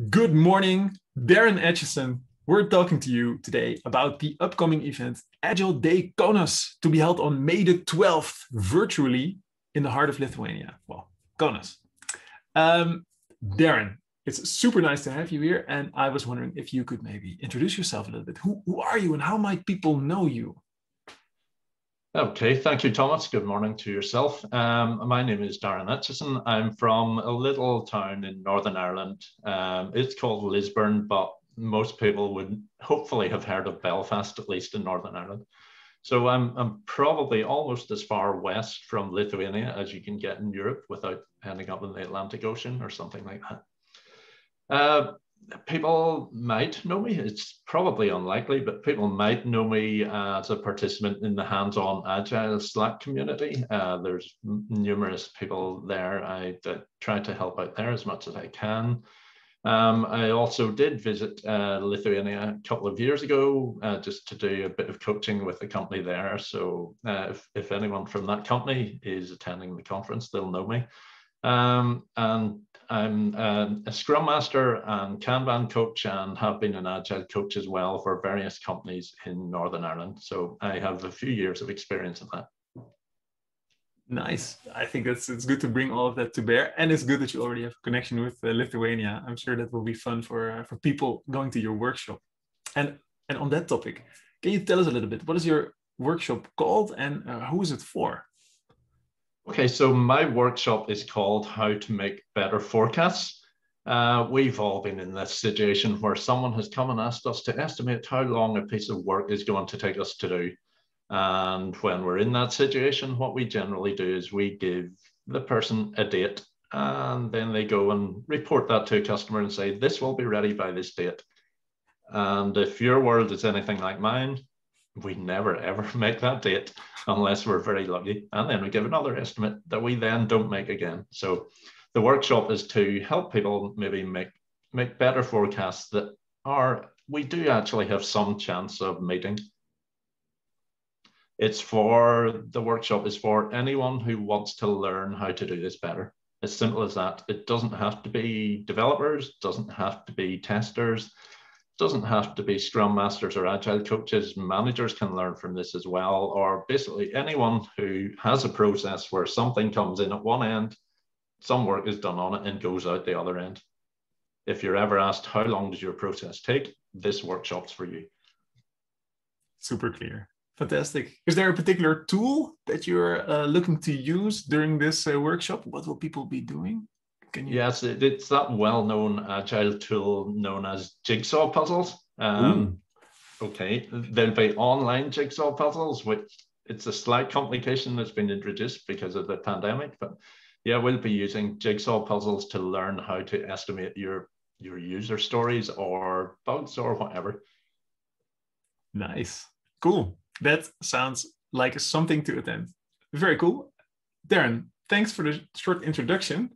Good morning, Darren Aitcheson. We're talking to you today about the upcoming event, Agile Day Kaunas, to be held on May the 12th, virtually in the heart of Lithuania. Well, Kaunas. Darren, it's super nice to have you here. And I was wondering if you could maybe introduce yourself a little bit. Who are you and how might people know you? Okay, thank you, Thomas. Good morning to yourself. My name is Darren Aitcheson. I'm from a little town in Northern Ireland. It's called Lisburn, but most people would hopefully have heard of Belfast, at least in Northern Ireland. So I'm probably almost as far west from Lithuania as you can get in Europe without ending up in the Atlantic Ocean or something like that. People might know me. It's probably unlikely, but people might know me as a participant in the Handson Agile Slack community. There's numerous people there. I try to help out there as much as I can. I also did visit Lithuania a couple of years ago just to do a bit of coaching with the company there. So if anyone from that company is attending the conference, they'll know me. And I'm a Scrum Master and Kanban coach and have been an Agile coach as well for various companies in Northern Ireland. So I have a few years of experience in that. Nice. I think it's good to bring all of that to bear. And it's good that you already have a connection with Lithuania. I'm sure that will be fun for people going to your workshop. And on that topic, can you tell us a little bit, what is your workshop called and who is it for? Okay, so my workshop is called How to Make Better Forecasts. We've all been in this situation where someone has come and asked us to estimate how long a piece of work is going to take us to do. And when we're in that situation, what we generally do is we give the person a date and then they go and report that to a customer and say, this will be ready by this date. And if your world is anything like mine, we never ever make that date unless we're very lucky. And then we give another estimate that we then don't make again. So the workshop is to help people maybe make better forecasts that we do actually have some chance of meeting. The workshop is for anyone who wants to learn how to do this better. As simple as that. It doesn't have to be developers, doesn't have to be testers, doesn't have to be Scrum Masters or Agile coaches. Managers can learn from this as well, or basically anyone who has a process where something comes in at one end, some work is done on it and goes out the other end. If you're ever asked, how long does your process take? This workshop's for you. Super clear. Fantastic. Is there a particular tool that you're looking to use during this workshop? What will people be doing? Yes, it's that well-known Agile tool known as Jigsaw Puzzles. Okay, there'll be online Jigsaw Puzzles, which it's a slight complication that's been introduced because of the pandemic. But yeah, we'll be using Jigsaw Puzzles to learn how to estimate your user stories or bugs or whatever. Nice. Cool. That sounds like something to attend. Very cool. Darren, thanks for the short introduction.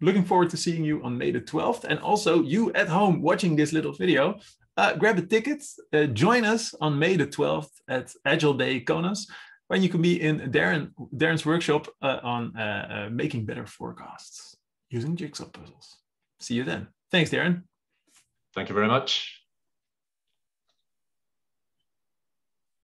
Looking forward to seeing you on May the 12th. And also you at home watching this little video, grab a ticket, join us on May the 12th at Agile Day Kaunas, when you can be in Darren's workshop on making better forecasts using jigsaw puzzles. See you then. Thanks, Darren. Thank you very much.